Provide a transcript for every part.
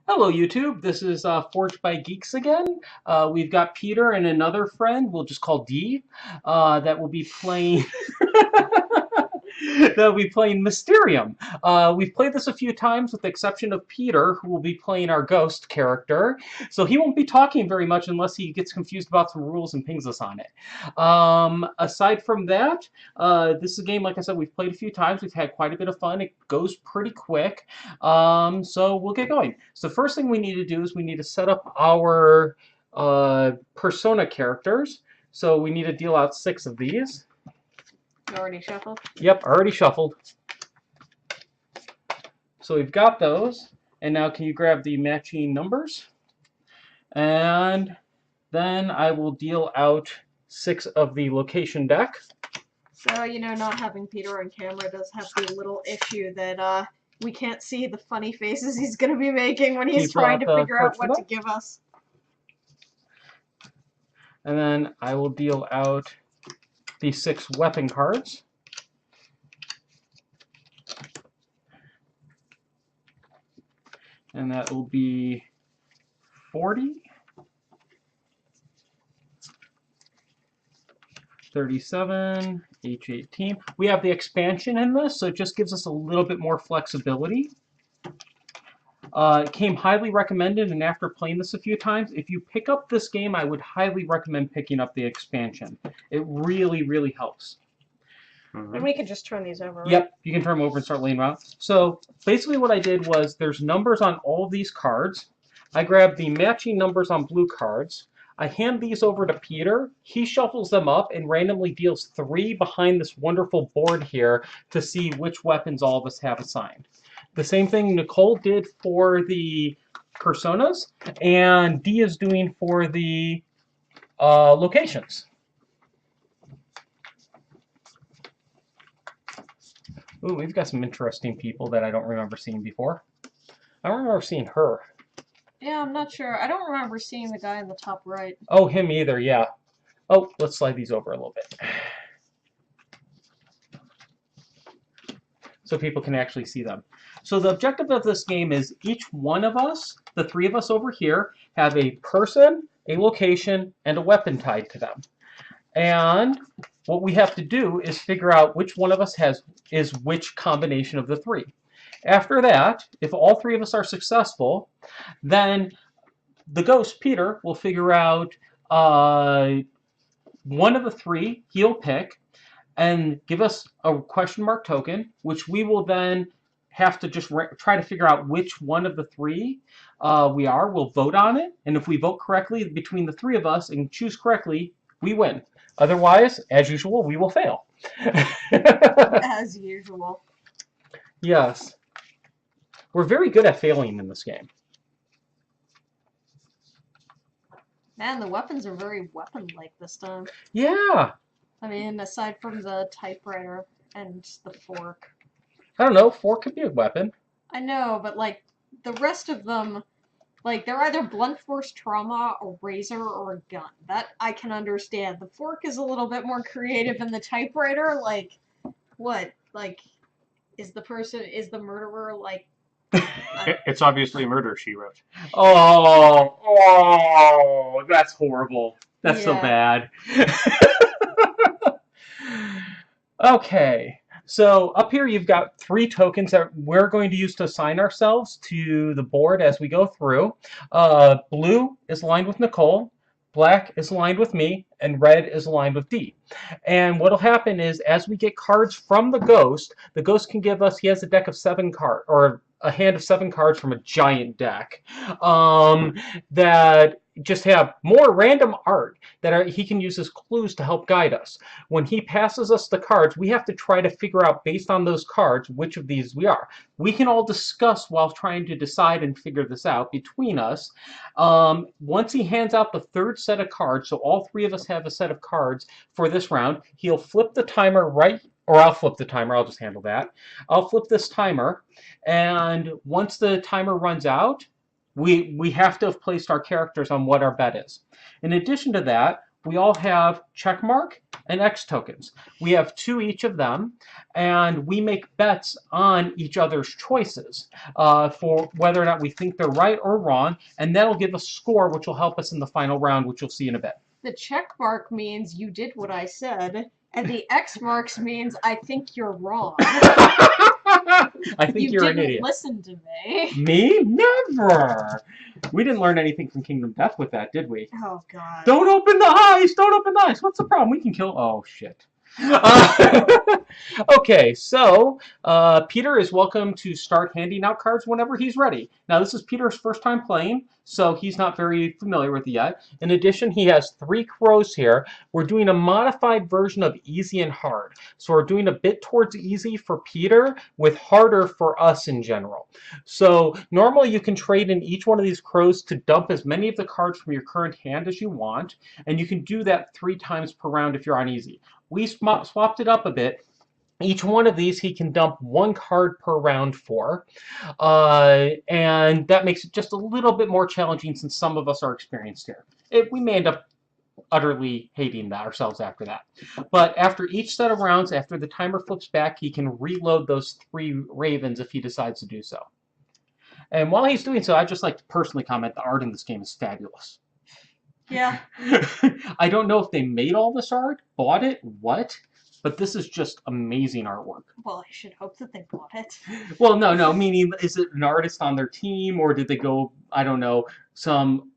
Hello, YouTube. This is Forged by Geeks again. We've got Peter and another friend, we'll just call D, that will be playing that will be playing Mysterium. We've played this a few times with the exception of Peter, who will be playing our ghost character. So he won't be talking very much unless he gets confused about some rules and pings us on it. Aside from that, this is a game, like I said, we've played a few times. We've had quite a bit of fun. It goes pretty quick. So we'll get going. So the first thing we need to do is we need to set up our persona characters. So we need to deal out 6 of these. You already shuffled? Yep, already shuffled. So we've got those. And now can you grab the matching numbers? And then I will deal out 6 of the location deck. So, not having Peter on camera does have the little issue that we can't see the funny faces he's going to be making when he's trying to figure out what to give us. And then I will deal out the 6 weapon cards. And that will be 40, 37, H18. We have the expansion in this, so it just gives us a little bit more flexibility. It came highly recommended, and after playing this a few times, if you pick up this game, I would highly recommend picking up the expansion. It really, really helps. And we can just turn these over, right? Yep, you can turn them over and start laying them out. So basically what I did was there's numbers on all of these cards. I grabbed the matching numbers on blue cards. I hand these over to Peter. He shuffles them up and randomly deals 3 behind this wonderful board here to see which weapons all of us have assigned. The same thing Nicole did for the personas, and D is doing for the locations. Ooh, we've got some interesting people that I don't remember seeing before. I don't remember seeing her. Yeah, I'm not sure. I don't remember seeing the guy in the top right. Oh, him either, yeah. Oh, let's slide these over a little bit. So people can actually see them. So the objective of this game is each one of us, the 3 of us over here, have a person, a location, and a weapon tied to them. And what we have to do is figure out which one of us is which combination of the 3. After that, if all 3 of us are successful, then the ghost, Peter, will figure out one of the 3 he'll pick and give us a question mark token, which we will then have to just try to figure out which one of the 3 we are. We'll vote on it, and if we vote correctly between the 3 of us and choose correctly, we win. Otherwise, as usual, we will fail. As usual. Yes. We're very good at failing in this game. Man, the weapons are very weapon-like this time. Yeah. I mean, aside from the typewriter and the fork. I don't know, fork could be a weapon. I know, but, the rest of them, they're either blunt force trauma, a razor, or a gun. That I can understand. The fork is a little bit more creative, and the typewriter, what? Is the murderer, It's obviously a murder, she wrote. Oh, that's horrible. That's so bad. Okay, so up here you've got 3 tokens that we're going to use to assign ourselves to the board as we go through. Blue is aligned with Nicole, black is aligned with me, and red is aligned with D. And what'll happen is as we get cards from the ghost can give us, he has a deck of 7 cards, or a hand of 7 cards from a giant deck that just have more random art that he can use as clues to help guide us. When he passes us the cards, we have to try to figure out, based on those cards, which of these we are. We can all discuss while trying to decide and figure this out between us. Once he hands out the 3rd set of cards, so all 3 of us have a set of cards for this round, he'll flip the timer or I'll flip the timer, I'll just handle that. I'll flip this timer, and once the timer runs out, we have to have placed our characters on what our bet is. In addition to that, we all have check mark and X tokens. We have 2 each of them, and we make bets on each other's choices for whether or not we think they're right or wrong, and that'll give a score which will help us in the final round, which you'll see in a bit. The check mark means you did what I said, and the X marks means I think you're wrong. I think you're an idiot. You didn't listen to me. Me? Never! We didn't learn anything from Kingdom Death with that, did we? Oh, God. Don't open the eyes! Don't open the eyes! What's the problem? We can kill... Oh, shit. Okay, so Peter is welcome to start handing out cards whenever he's ready. Now, this is Peter's first time playing, so he's not very familiar with it yet. In addition, he has 3 crows here. We're doing a modified version of easy and hard. So we're doing a bit towards easy for Peter with harder for us in general. So normally you can trade in each one of these crows to dump as many of the cards from your current hand as you want, and you can do that 3 times per round if you're on easy. We swapped it up a bit. Each one of these he can dump 1 card per round for, and that makes it just a little bit more challenging since some of us are experienced here. We may end up utterly hating ourselves after that. But after each set of rounds, after the timer flips back, he can reload those 3 ravens if he decides to do so. And while he's doing so, I'd just like to personally comment the art in this game is fabulous. Yeah. I don't know if they made all this art, bought it, what, but this is just amazing artwork. Well, I should hope that they bought it. Well, no, meaning is it an artist on their team, or did they go, I don't know, some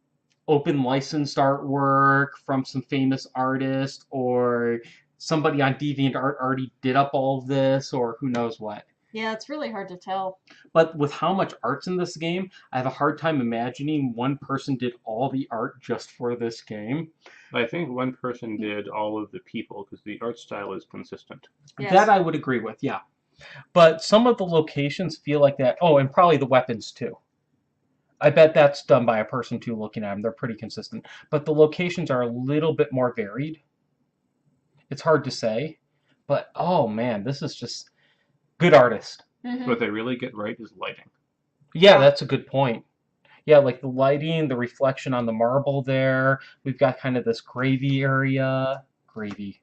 open licensed artwork from some famous artist, or somebody on DeviantArt already did up all of this, or who knows what. Yeah, it's really hard to tell. But with how much art's in this game, I have a hard time imagining one person did all the art just for this game. I think one person did all of the people because the art style is consistent. Yes. That I would agree with, yeah. But some of the locations feel like that. Oh, and probably the weapons too. I bet that's done by a person too looking at them. They're pretty consistent. But the locations are a little bit more varied. It's hard to say. But, oh man, this is just... good artist. Mm-hmm. What they really get right is lighting. Yeah, that's a good point. Yeah, like the lighting, the reflection on the marble there. We've got kind of this gravy area. Gravy.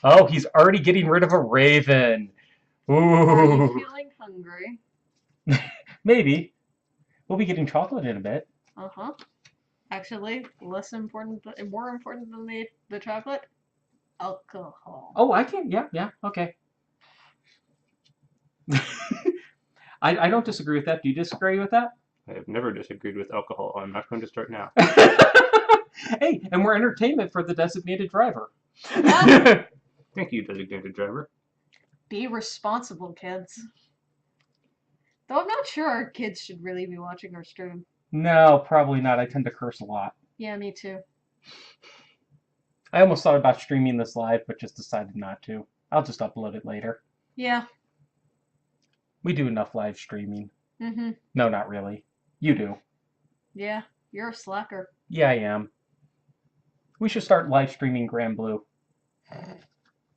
Oh, he's already getting rid of a raven. Ooh. Are you feeling hungry? Maybe. We'll be getting chocolate in a bit. Uh-huh. Actually, more important than the chocolate, alcohol. Oh, I can, yeah, okay. I don't disagree with that. Do you disagree with that? I have never disagreed with alcohol. I'm not going to start now. Hey, and we're entertainment for the designated driver. Yeah. Thank you, designated driver. Be responsible, kids. Though I'm not sure our kids should really be watching our stream. No, probably not. I tend to curse a lot. Yeah, me too. I almost thought about streaming this live, but just decided not to. I'll just upload it later. Yeah. We do enough live streaming. Mm-hmm. No, not really. You do. Yeah, you're a slacker. Yeah, I am. We should start live streaming Grand Blue.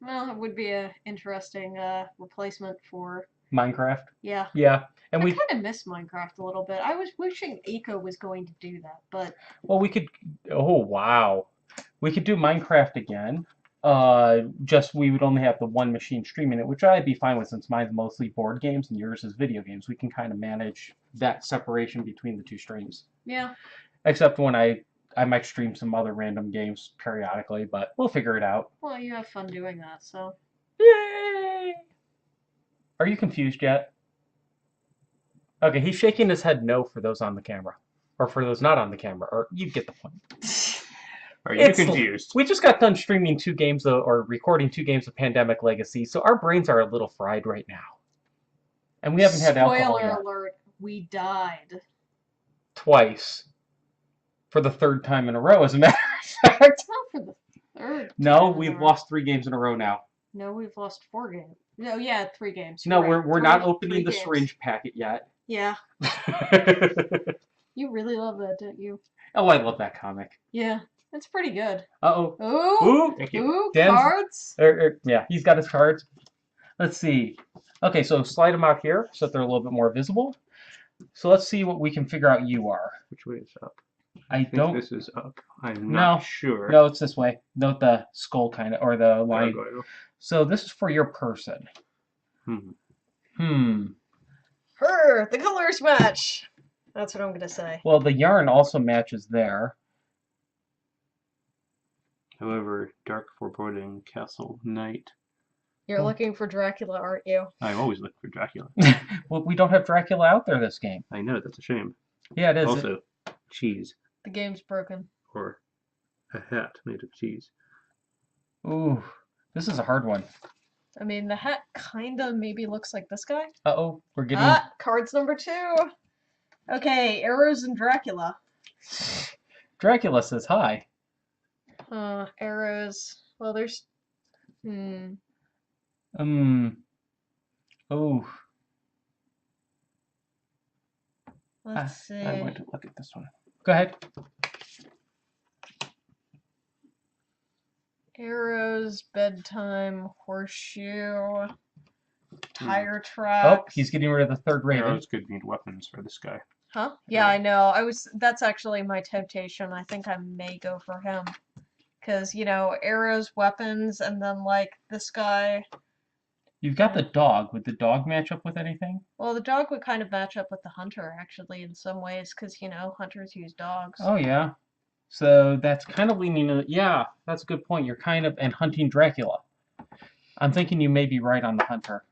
Well, it would be an interesting replacement for... Minecraft? Yeah. Yeah. And I kind of miss Minecraft a little bit. I was wishing Eco was going to do that, but... Well, we could... Oh, wow. We could do Minecraft again. Just we would only have the one machine streaming it, which I'd be fine with since mine's mostly board games and yours is video games. We can kind of manage that separation between the 2 streams. Yeah. Except when I might stream some other random games periodically, but we'll figure it out. Well, you have fun doing that, so... Yay! Are you confused yet? Okay, he's shaking his head no for those on the camera. Or for those not on the camera, or you get the point. Are you confused? We just got done streaming 2 games or recording 2 games of Pandemic Legacy, so our brains are a little fried right now. And we haven't had alcohol yet. Spoiler alert, we died. Twice. For the 3rd time in a row, as a matter of fact. Not for the 3rd. No, we've lost 3 games in a row now. No, we've lost 4 games. No, yeah, 3 games. No, right. we're not opening the syringe packet yet. Yeah. You really love that, don't you? Oh, I love that comic. Yeah, it's pretty good. Uh-oh. Ooh! Ooh! Thank you. Ooh, Dan's, cards! Yeah, he's got his cards. Let's see. Okay, so slide them out here so that they're a little bit more visible. So let's see what we can figure out you are. Which way is up? I think don't. this is up. I'm No. not sure. No, it's this way. Note the skull kind of, or the line. Gargoyle. So this is for your person. Hmm. Her, the colors match. That's what I'm gonna say. Well, the yarn also matches there. However, dark foreboding castle night. You're looking for Dracula, aren't you? I always look for Dracula. Well, we don't have Dracula out there this game. I know, that's a shame. Yeah, it is. Also, cheese. The game's broken. Or a hat made of cheese. Ooh, this is a hard one. I mean, the hat kinda maybe looks like this guy. Uh-oh, we're getting... Ah, cards number 2. Okay, arrows and Dracula. Dracula says hi. Arrows. Well, there's... Oh. Let's see. I want to look at this one. Go ahead. Arrows, bedtime, horseshoe, tire Oh, tracks. he's getting rid of the third raven. Arrows could mean weapons for this guy. Huh? Yeah, I know. That's actually my temptation. I think I may go for him. Because, you know, arrows, weapons, and then, like, this guy. You've got the dog. Would the dog match up with anything? Well, the dog would kind of match up with the hunter, actually, in some ways, because, you know, hunters use dogs. Oh, yeah. So that's kind of leaning to... Yeah, that's a good point. You're kind of... And hunting Dracula. I'm thinking you may be right on the hunter.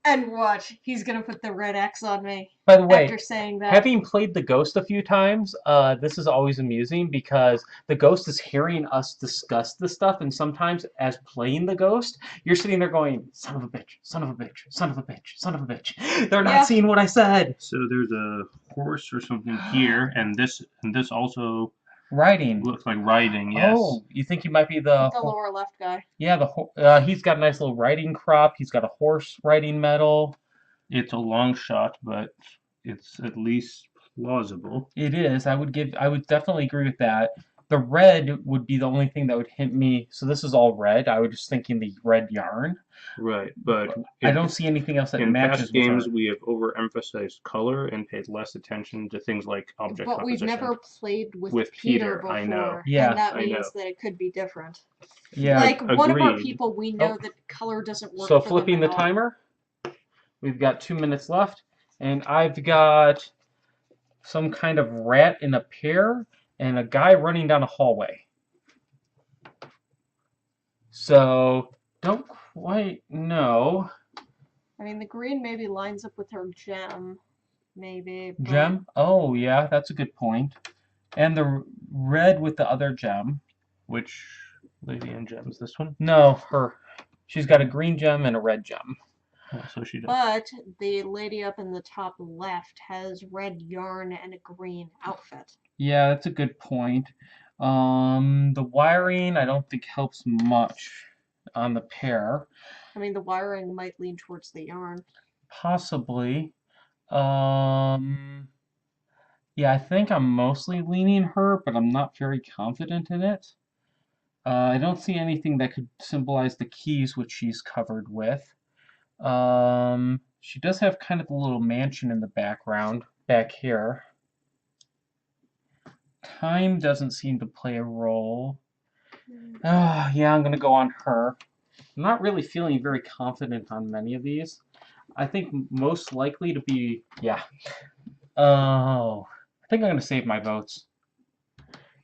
And watch, he's gonna put the red X on me. By the way, after saying that. having played the ghost a few times, this is always amusing because the ghost is hearing us discuss this stuff, and sometimes as playing the ghost, you're sitting there going, son of a bitch, son of a bitch, son of a bitch, son of a bitch. They're not seeing what I said. So there's a horse or something here, and this also Riding. looks like riding, yes. Oh, you think he might be the lower left guy. Yeah, he's got a nice little riding crop. He's got a horse riding medal. It's a long shot, but it's at least plausible. It is. I would definitely agree with that. The red would be the only thing that would hint me. So this is all red. I was just thinking the red yarn. Right, but I don't see anything else that in matches past games with her. we have overemphasized color and paid less attention to things like object But we've composition. never played with Peter, before. I know. Yeah, and that I means know. that it could be different. Yeah. Like, one of our agreed. people, we know that color doesn't work So for flipping them the at all. timer, we've got 2 minutes left, and I've got some kind of rat in a pear and a guy running down a hallway. So don't quite know. I mean, the green maybe lines up with her gem, maybe. But... Gem? Oh, yeah, that's a good point. And the red with the other gem. Which lady in gems? This one? No, her. She's got a green gem and a red gem. Oh, so she does. But the lady up in the top left has red yarn and a green outfit. Yeah, that's a good point. The wiring I don't think helps much on the pair. I mean, the wiring might lean towards the yarn. Possibly. Yeah, I think I'm mostly leaning her, but I'm not very confident in it. I don't see anything that could symbolize the keys, which she's covered with. She does have kind of a little mansion in the background, back here. Time doesn't seem to play a role. Yeah, I'm going to go on her. I'm not really feeling very confident on many of these. I think most likely to be, yeah. Oh, I think I'm going to save my votes.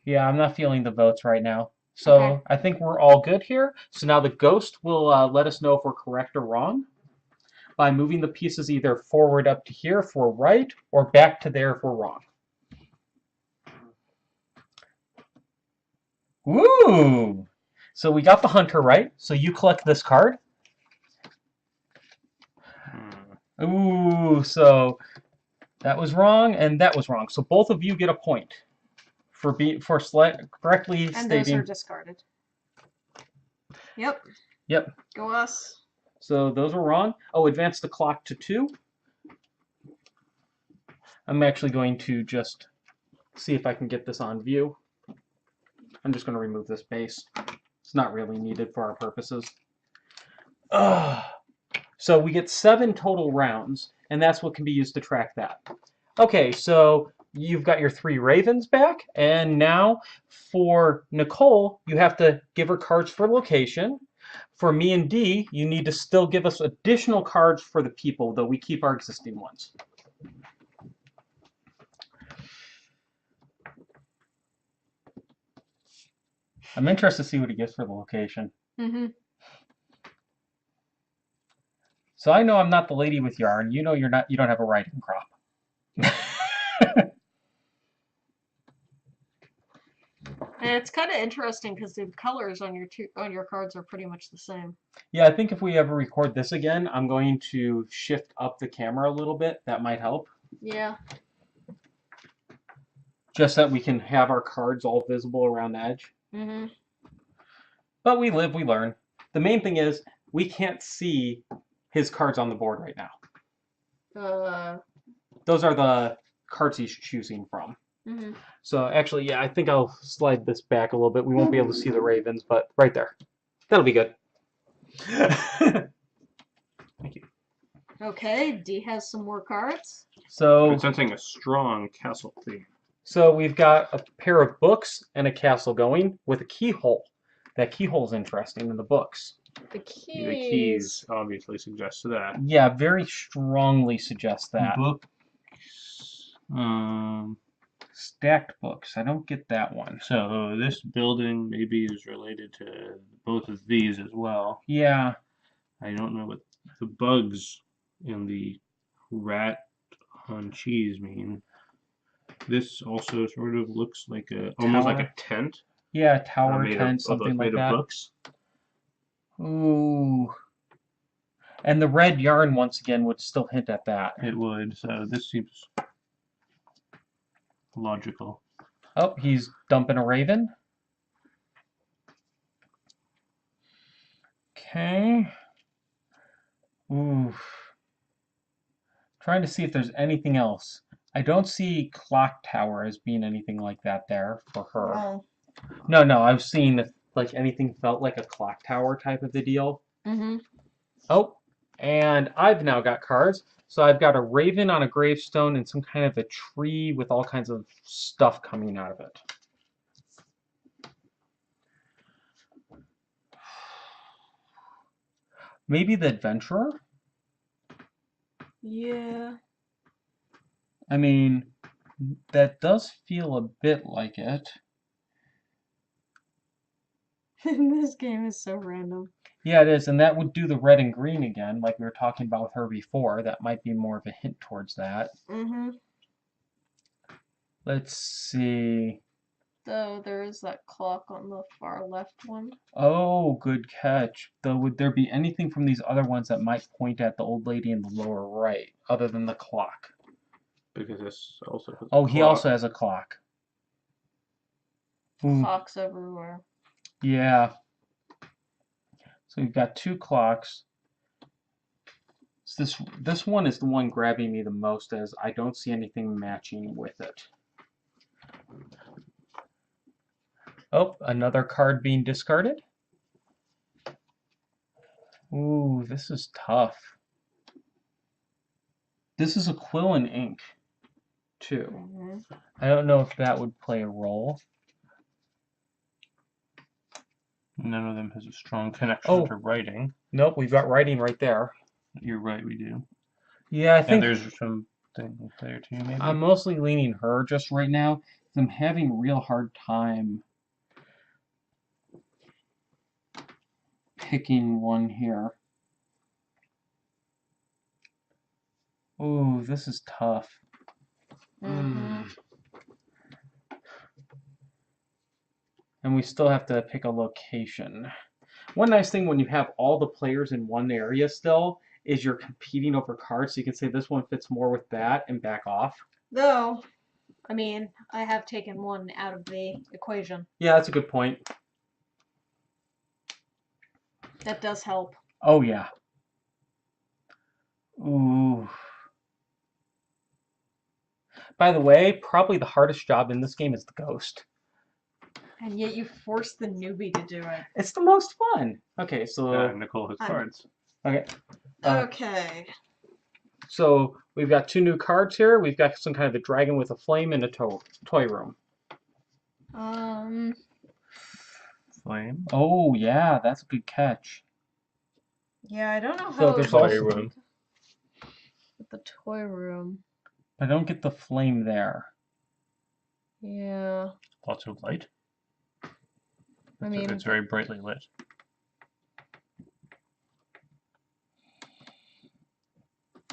Yeah, I'm not feeling the votes right now. So Okay. I think we're all good here. So now the ghost will let us know if we're correct or wrong by moving the pieces either forward up to here if we're right or back to there if we're wrong. Woo! So we got the hunter right. So you collect this card. Ooh, so that was wrong and that was wrong. So both of you get a point for correctly And stating. those are discarded. Yep. Yep. Go us. So those were wrong. Oh, advance the clock to 2. I'm actually going to just see if I can get this on view. I'm just going to remove this base. It's not really needed for our purposes. So we get 7 total rounds, and that's what can be used to track that. Okay, so you've got your 3 ravens back, and now for Nicole, you have to give her cards for location. For me and Dee, you need to still give us additional cards for the people, though we keep our existing ones. I'm interested to see what he gets for the location. Mm-hmm. So I know I'm not the lady with yarn. You know you don't have a writing crop. And it's kind of interesting because the colors on your cards are pretty much the same. Yeah, I think if we ever record this again, I'm going to shift up the camera a little bit. That might help. Yeah. Just that we can have our cards all visible around the edge. Mm-hmm. But we live, we learn. The main thing is we can't see his cards on the board right now. Those are the cards he's choosing from. Mm-hmm. So actually, yeah, I think I'll slide this back a little bit. We won't be able to see the ravens, but right there. That'll be good. Thank you. Okay, D has some more cards. So I'm sensing a strong castle theme. So we've got a pair of books and a castle going with a keyhole. That keyhole's interesting in the books. The keys. The keys obviously suggest that. Yeah, very strongly suggest that. Books. Stacked books. I don't get that one. So this building maybe is related to both of these as well. Yeah. I don't know what the bugs and the rat on cheese mean. This also sort of looks like almost like a tent. Yeah, tower made tent, of, something like made that. of books. Ooh. And the red yarn once again would still hint at that. It would. So this seems logical. Oh, he's dumping a raven. Okay. Ooh. Trying to see if there's anything else. I don't see clock tower as being anything like that there for her. Oh. No, I've seen if like anything felt like a clock tower type of the deal. Mm-hmm. Oh, and I've now got cards. So I've got a raven on a gravestone and some kind of a tree with all kinds of stuff coming out of it. Maybe the adventurer? Yeah. I mean, that does feel a bit like it. This game is so random. Yeah, it is, and that would do the red and green again, like we were talking about with her before. That might be more of a hint towards that. Mm-hmm. Let's see. Though there is that clock on the far left one. Oh, good catch. Though, would there be anything from these other ones that might point at the old lady in the lower right, other than the clock? Because this also has Oh, he also has a clock. Ooh. Clocks everywhere. Yeah. So we've got 2 clocks. So this one is the one grabbing me the most, as I don't see anything matching with it. Oh, another card being discarded. Ooh, this is tough. This is a quill and ink, too. Mm-hmm. I don't know if that would play a role. None of them has a strong connection to writing. Nope, we've got writing right there. You're right, we do. Yeah, I think And there's something there too, maybe. I'm mostly leaning her just right now. I'm having a real hard time picking one here. Ooh, this is tough. Mm-hmm. And we still have to pick a location. One nice thing when you have all the players in one area still is you're competing over cards, so you can say this one fits more with that and back off. Though, I mean, I have taken one out of the equation. Yeah, that's a good point. That does help. Oh, yeah. Ooh. By the way, probably the hardest job in this game is the ghost. And yet you force the newbie to do it. It's the most fun. Okay, so... Nicole has cards. Okay. Okay. So we've got 2 new cards here. We've got some kind of a dragon with a flame in a toy room. Flame. Oh yeah, that's a good catch. Yeah, I don't know So how it there's would also room. with the toy room. I don't get the flame there. Yeah. Lots of light. I mean, It's very brightly lit.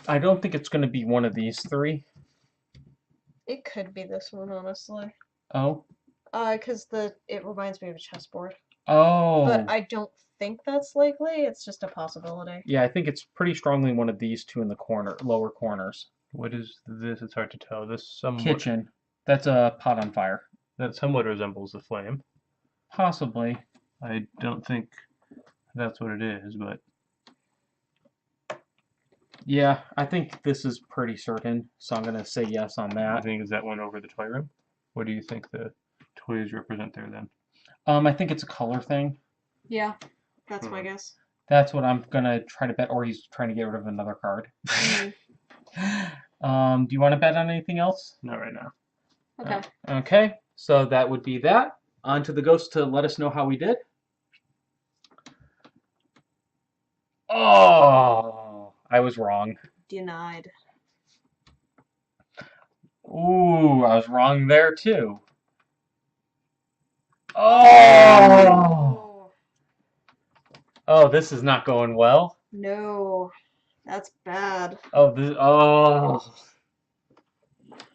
I don't think it's going to be one of these 3. it could be this one, honestly. Oh. Because it reminds me of a chessboard. Oh. But I don't think that's likely. It's just a possibility. Yeah, I think it's pretty strongly one of these 2 in the lower corners. What is this? It's hard to tell. This somewhat Kitchen. That's a pot on fire. that somewhat resembles the flame. Possibly. I don't think that's what it is, but Yeah, I think this is pretty certain, so I'm going to say yes on I that. think is that one over the toy room. What do you think the toys represent there then? I think it's a color thing. Yeah, that's my guess. That's what I'm going to try to bet, or he's trying to get rid of another card. Do you want to bet on anything else? Not right now. Okay. Okay, so that would be that. On to the ghost to let us know how we did. Oh, I was wrong. Denied. Ooh, I was wrong there too. Oh! Oh, this is not going well. No, that's bad. Oh.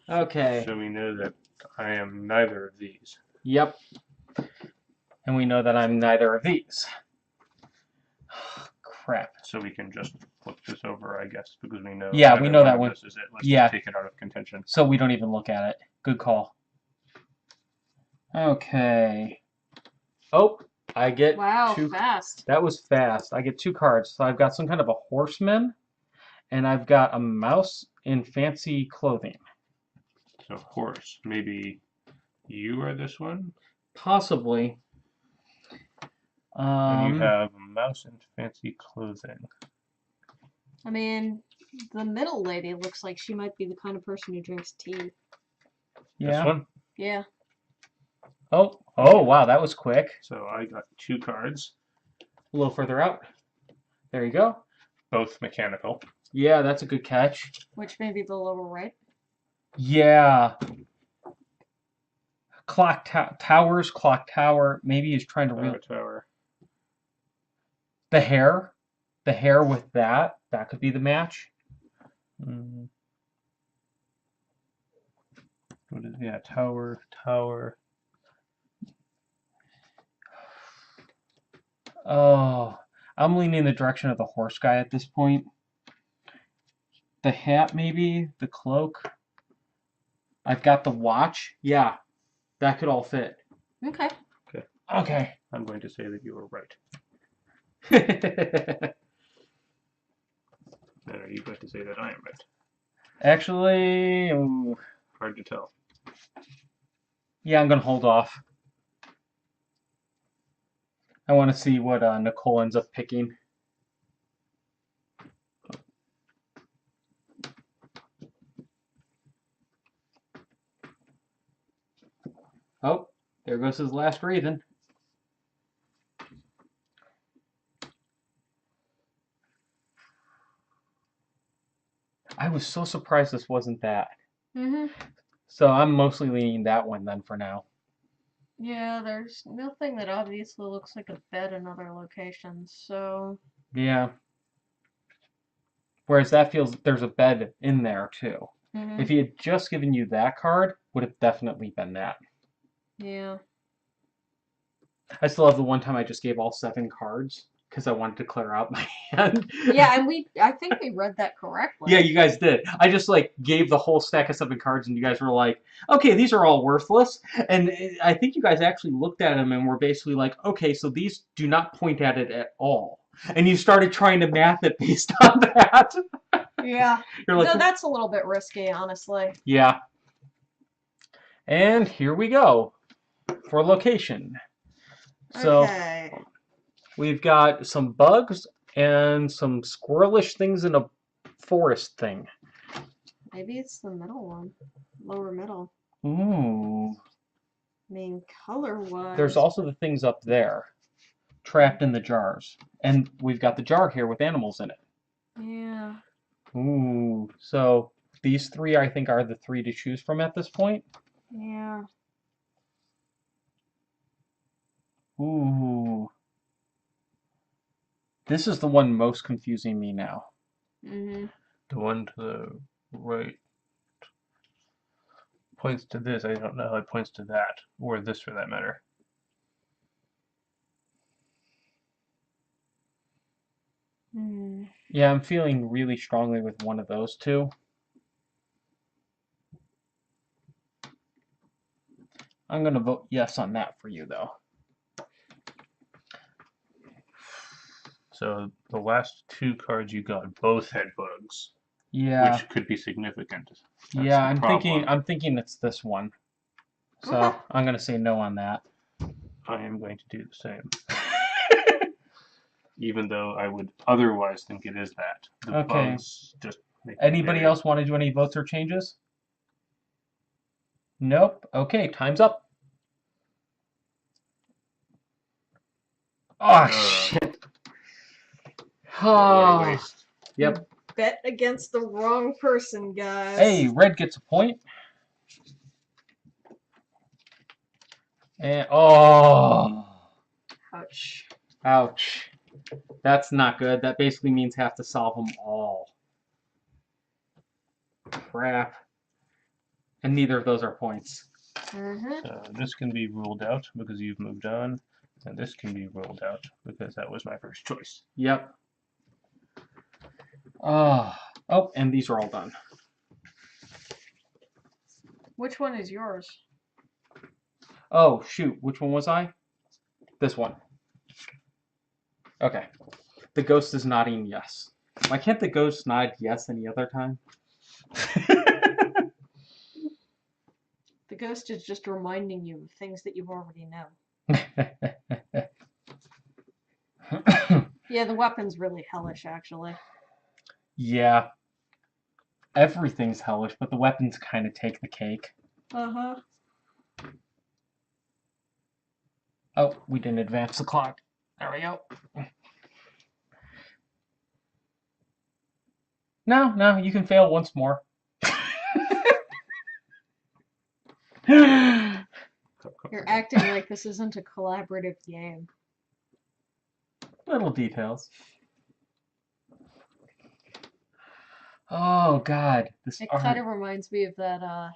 Okay. So we know that I am neither of these. Yep. And we know that I'm neither of these. Crap. So we can just flip this over, I guess, because we know. Yeah, we know that of one. This is it. Let's Yeah. just take it out of contention. So we don't even look at it. Good call. Okay. Oh, I get Wow, 2. fast. That was fast. I get 2 cards. So I've got some kind of a horseman, and I've got a mouse in fancy clothing. So horse, maybe you are this one, Possibly. and you have a mouse in fancy clothing. I mean, the middle lady looks like she might be the kind of person who drinks tea. Yeah. This one. Yeah. Oh, wow, that was quick. So I got 2 cards, A little further out. There you go. both mechanical. Yeah, that's a good catch. Which may be the lower right. Yeah. Clock tower. Maybe he's trying to Tower. the hair with that could be the match. What is tower. Oh, I'm leaning in the direction of the horse guy at this point. The hat, maybe the cloak. I've got the watch. Yeah, that could all fit. Okay. Okay. I'm going to say that you were right. And are you going to say that I am right? Actually, ooh, Hard to tell. yeah, I'm gonna hold off. I want to see what Nicole ends up picking. Oh, there goes his last raven. I was so surprised this wasn't that. So I'm mostly leaning that one then for now. Yeah, there's nothing that obviously looks like a bed in other locations, so... Yeah. Whereas that feels there's a bed in there too. If he had just given you that card, would have definitely been that. Yeah. I still have the one time I just gave all 7 cards because I wanted to clear out my hand. Yeah, and I think we read that correctly. Yeah, you guys did. I just gave the whole stack of 7 cards, and you guys were like, "Okay, these are all worthless." And I think you guys actually looked at them and were basically like, "Okay, so these do not point at it at all." And you started trying to math it based on that. Yeah. You're like, No, that's a little bit risky, honestly. yeah. And here we go for location. So we've got some bugs and some squirrelish things in a forest thing. Maybe it's the middle one. Lower middle. Ooh. I mean, color-wise... There's also the things up there, trapped in the jars. And we've got the jar here with animals in it. Yeah. Ooh. So these three, I think, are the three to choose from at this point. Yeah. Ooh. This is the one most confusing me now. Mm-hmm. The one to the right points to this. I don't know how it points to that, or this for that matter. Mm. Yeah, I'm feeling really strongly with one of those two. I'm going to vote yes on that for you, though. So the last two cards you got both had bugs, Yeah. which could be significant. That's Yeah, the I'm thinking it's this one. So Okay. I'm going to say no on that. I am going to do the same. Even though I would otherwise think it is that. The Okay. bugs just make Anybody else want to do any votes or changes? Nope. Okay, time's up. Oh, shit. What a Oh. waste. Yep. Bet against the wrong person, guys. Hey, red gets a point. And oh. Ouch. Ouch. That's not good. That basically means have to solve them all. Crap. And neither of those are points. Mm-hmm. So this can be ruled out because you've moved on, and this can be ruled out because that was my first choice. Yep. Oh, and these are all done. Which one is yours? Oh, shoot. Which one was I? This one. Okay. The ghost is nodding yes. Why can't the ghost nod yes any other time? The ghost is just reminding you of things that you already know. Yeah, the weapon's really hellish, actually. Yeah. Everything's hellish, but the weapons kind of take the cake. Uh-huh. Oh, we didn't advance the clock. There we go. No, you can fail once more. You're acting like this isn't a collaborative game. Little details. Oh, God. This It art. kind of reminds me of that,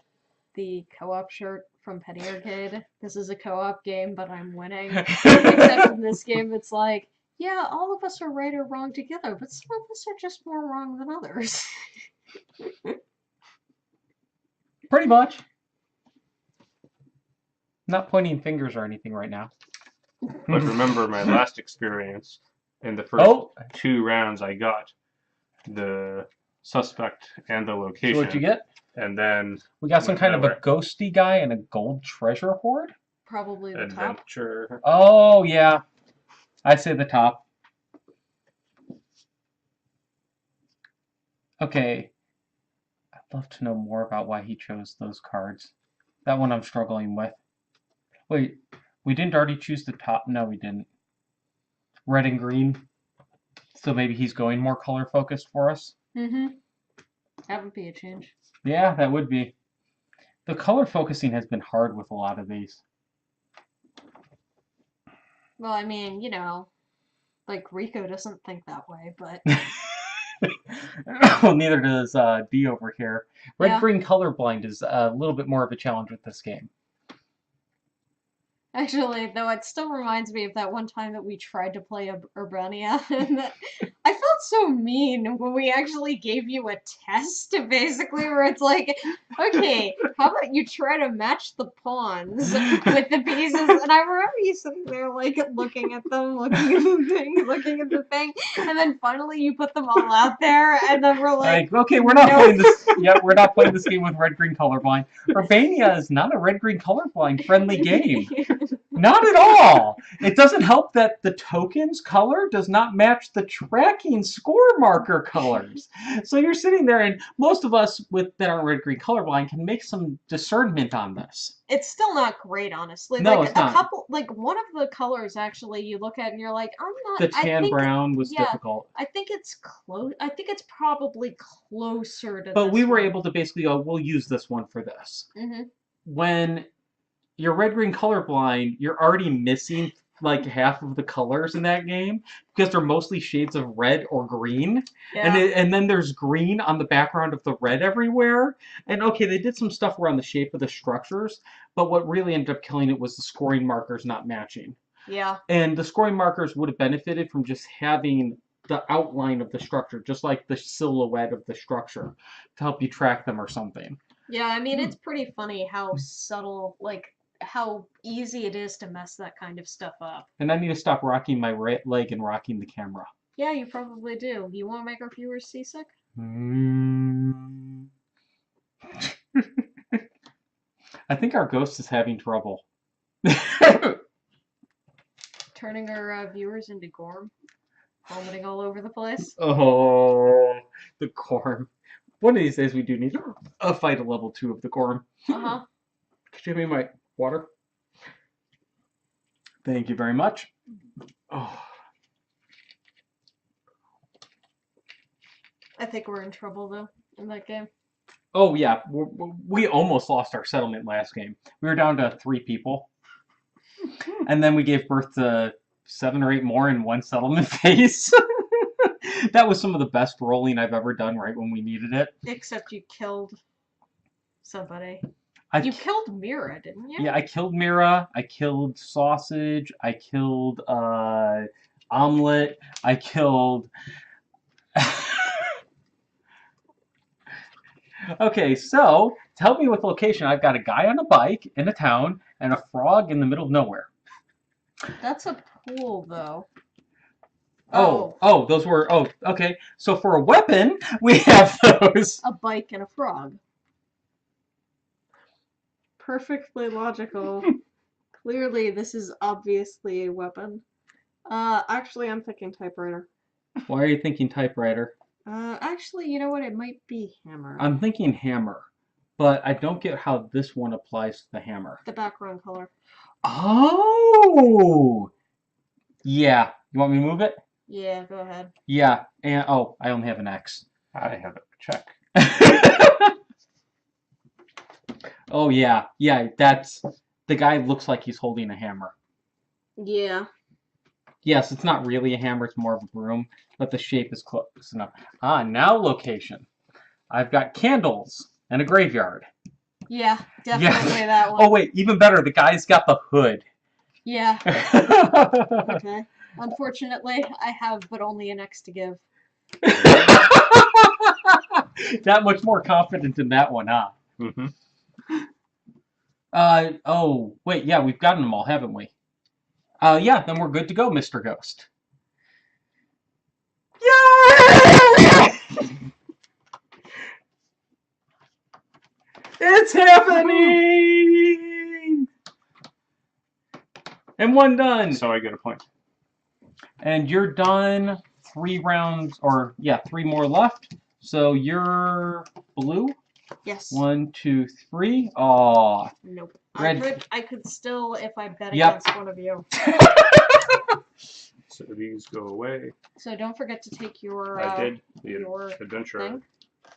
the co-op shirt from Penny Arcade. This is a co-op game, but I'm winning. Except in this game, it's like, yeah, all of us are right or wrong together, but some of us are just more wrong than others. Pretty much. Not pointing fingers or anything right now. But remember my last experience. In the first 2 rounds, I got the suspect and the location. So what'd you get? And then We got some kind of a nowhere. ghosty guy and a gold treasure hoard? Probably the top. Adventure. Oh, yeah. I'd say the top. Okay. I'd love to know more about why he chose those cards. That one I'm struggling with. Wait, we didn't already choose the top? No, we didn't. Red and green. So maybe he's going more color focused for us? Mm-hmm. That would be a change. Yeah, that would be. The color focusing has been hard with a lot of these. Well, I mean, you know, like Rico doesn't think that way, but Well, neither does D over here. Yeah. Red-green colorblind is a little bit more of a challenge with this game. actually, though, it still reminds me of that one time that we tried to play Urbania, and that I felt so mean when we actually gave you a test, basically, where it's like, okay, how about you try to match the pawns with the pieces? And I remember you sitting there, like, looking at them, looking at the thing, and then finally you put them all out there, and then we're like, Okay, we're not no. playing this. Yeah, we're not playing this game with red-green colorblind. Urbania is not a red-green colorblind friendly game. Not at all. It doesn't help that the token's color does not match the tracking score marker colors. So you're sitting there, and most of us that are red-green colorblind can make some discernment on this. It's still not great, honestly. No, like it's not. One of the colors actually you look at and you're like, I'm not. The tan brown was difficult. I think it's close. I think it's probably closer to. But we were one. able to basically go, we'll use this one for this. Mm-hmm. When you're red-green colorblind, you're already missing like half of the colors in that game because they're mostly shades of red or green. Yeah. And then there's green on the background of the red everywhere. And okay, they did some stuff around the shape of the structures, but what really ended up killing it was the scoring markers not matching. Yeah. And the scoring markers would have benefited from just having the outline of the structure, just like the silhouette of the structure, to help you track them or something. Yeah, I mean, it's pretty funny how subtle, like, how easy it is to mess that kind of stuff up. And I need to stop rocking my right leg and rocking the camera. Yeah, you probably do. You want to make our viewers seasick? I think our ghost is having trouble. Turning our viewers into Gorm, vomiting all over the place. Oh, the Gorm. One of these days we do need a fight a level 2 of the Gorm. Uh-huh. Could you give me my water? Thank you very much. Oh. I think we're in trouble, though, in that game. Oh, yeah. We almost lost our settlement last game. We were down to 3 people. And then we gave birth to 7 or 8 more in one settlement phase. That was some of the best rolling I've ever done right when we needed it. Except you killed somebody. You killed Mira, didn't you? Yeah, I killed Mira. I killed Sausage. I killed Omelet. I killed... Okay, so to help me with location, I've got a guy on a bike in a town and a frog in the middle of nowhere. That's a pool, though. Oh, those were... Oh, okay. So for a weapon, we have those. A bike and a frog. Perfectly logical. Clearly, this is obviously a weapon. Actually, I'm thinking typewriter. Why are you thinking typewriter? Actually, you know what? It might be hammer. I'm thinking hammer, but I don't get how this one applies to the hammer. The background color. Oh! Yeah. You want me to move it? Yeah, go ahead. Yeah. And oh, I only have an X. I have a check. Oh, yeah. Yeah, that's... The guy looks like he's holding a hammer. Yeah. Yes, it's not really a hammer, it's more of a broom, but the shape is close enough. Ah, now location. I've got candles and a graveyard. Yeah, definitely that one. Oh, wait, even better, the guy's got the hood. Yeah. Okay. Unfortunately, I have but only an X to give. That much more confident in that one, huh? Mm-hmm. Oh, wait, yeah, we've gotten them all, haven't we? Yeah, then we're good to go, Mr. Ghost. Yay! It's happening! And one done. So I get a point. And you're done. 3 rounds, or yeah, 3 more left. So you're blue. Yes. 1, 2, 3. Aw. Nope. Red. I could still, if I bet Yep. against one of you. So these go away. So don't forget to take your. I did. The your adventure. thing.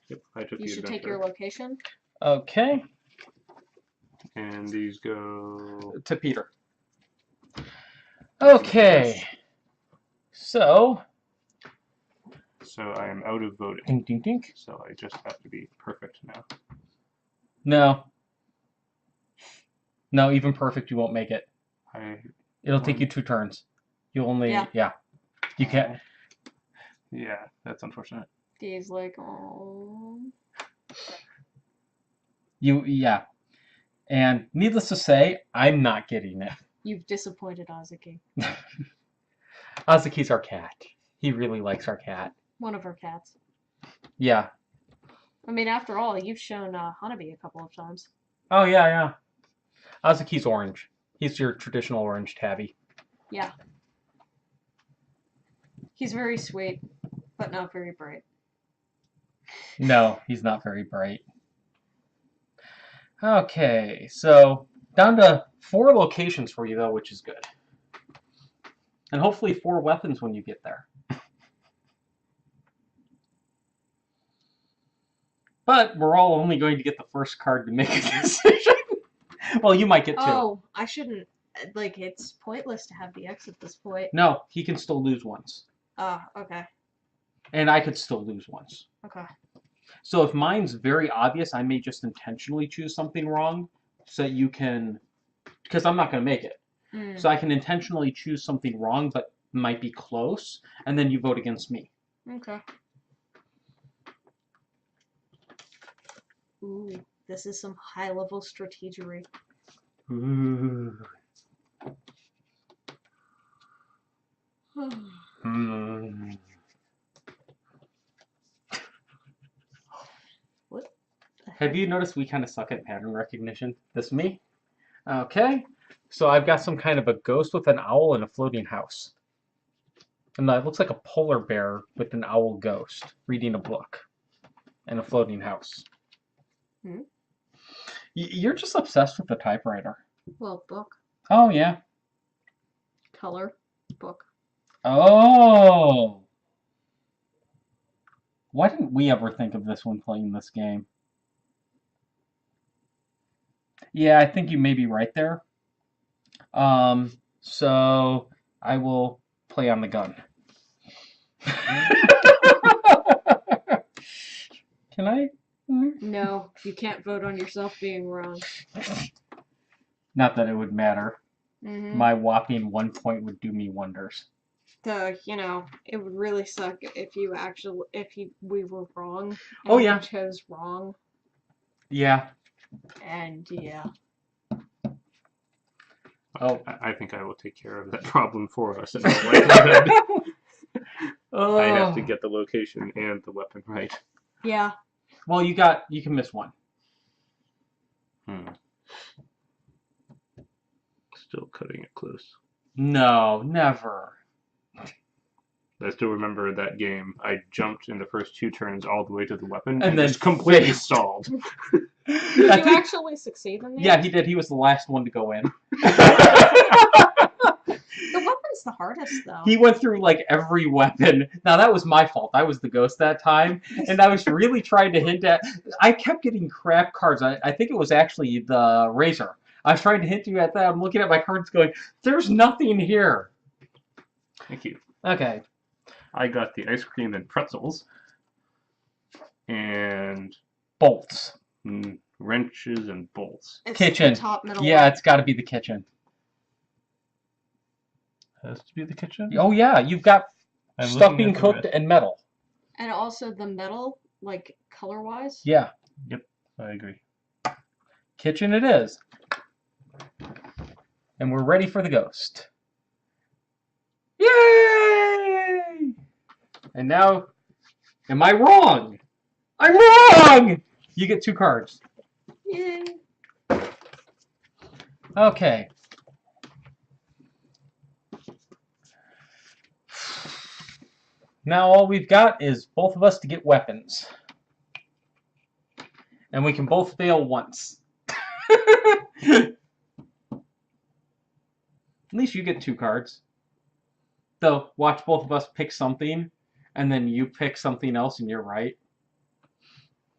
Yep, I took You the should adventure. take your location. Okay. And these go... To Peter. Okay. So. So I am out of voting. Ding, ding, ding. So I just have to be perfect now. No. No, even perfect, you won't make it. It'll take you 2 turns. You'll only, yeah. You can't. Yeah, that's unfortunate. He's like, oh. Yeah. And needless to say, I'm not getting it. You've disappointed Azuki. Azuki's our cat. He really likes our cat. One of our cats. Yeah. I mean, after all, you've shown Hanabi a couple of times. Oh, yeah. Azuki's orange. He's your traditional orange tabby. Yeah. He's very sweet, but not very bright. No, he's not very bright. Okay, so down to 4 locations for you, though, which is good. And hopefully 4 weapons when you get there. But we're all only going to get the first card to make a decision. Well, you might get 2. Oh, I shouldn't. Like, it's pointless to have the X at this point. No, he can still lose once. Okay. And I could still lose once. Okay. So if mine's very obvious, I may just intentionally choose something wrong so that you can... Because I'm not going to make it. So I can intentionally choose something wrong but might be close, and then you vote against me. Okay. Ooh, this is some high-level strategery. Ooh. What? Have you noticed we kind of suck at pattern recognition? This me? Okay. So I've got some kind of a ghost with an owl and a floating house. And that looks like a polar bear with an owl ghost reading a book and a floating house. Hmm? You're just obsessed with the typewriter. Well, book, Oh, yeah. color, book. Oh! Why didn't we ever think of this when playing this game? Yeah, I think you may be right there. So I will play on the gun. Can I? No, you can't vote on yourself being wrong. Not that it would matter. Mm-hmm. My whopping 1 point would do me wonders. You know, it would really suck if we were wrong. And Oh, yeah. we chose wrong. Yeah. And yeah. Oh. I think I will take care of that problem for us. In all likelihood. Oh. I have to get the location and the weapon right. Yeah. Well, you can miss one. Still cutting it close. No, never. I still remember that game. I jumped in the first 2 turns all the way to the weapon And then just completely failed. stalled. Did you actually succeed in the Yeah, end? he did. He was the last one to go in. The weapon's the hardest, though. He went through like every weapon. Now that was my fault. I was the ghost that time, and I was really trying to hint at. I kept getting crap cards. I think it was actually the razor. I was trying to hint you at that. I'm looking at my cards, going, "There's nothing here." Thank you. Okay. I got the ice cream and pretzels. And Bolts. wrenches and bolts. It's Kitchen. The top middle Yeah, one. it's got to be the kitchen. Has to be the kitchen? Oh yeah, you've got I'm stuff looking being at the cooked rest. and metal. And also the metal, like, color-wise. Yeah. Yep, I agree. Kitchen it is. And we're ready for the ghost. Yay! And now, am I wrong? I'm wrong! You get 2 cards. Yay. Okay. Now all we've got is both of us to get weapons. And we can both fail once. At least you get 2 cards. So watch both of us pick something, and then you pick something else and you're right.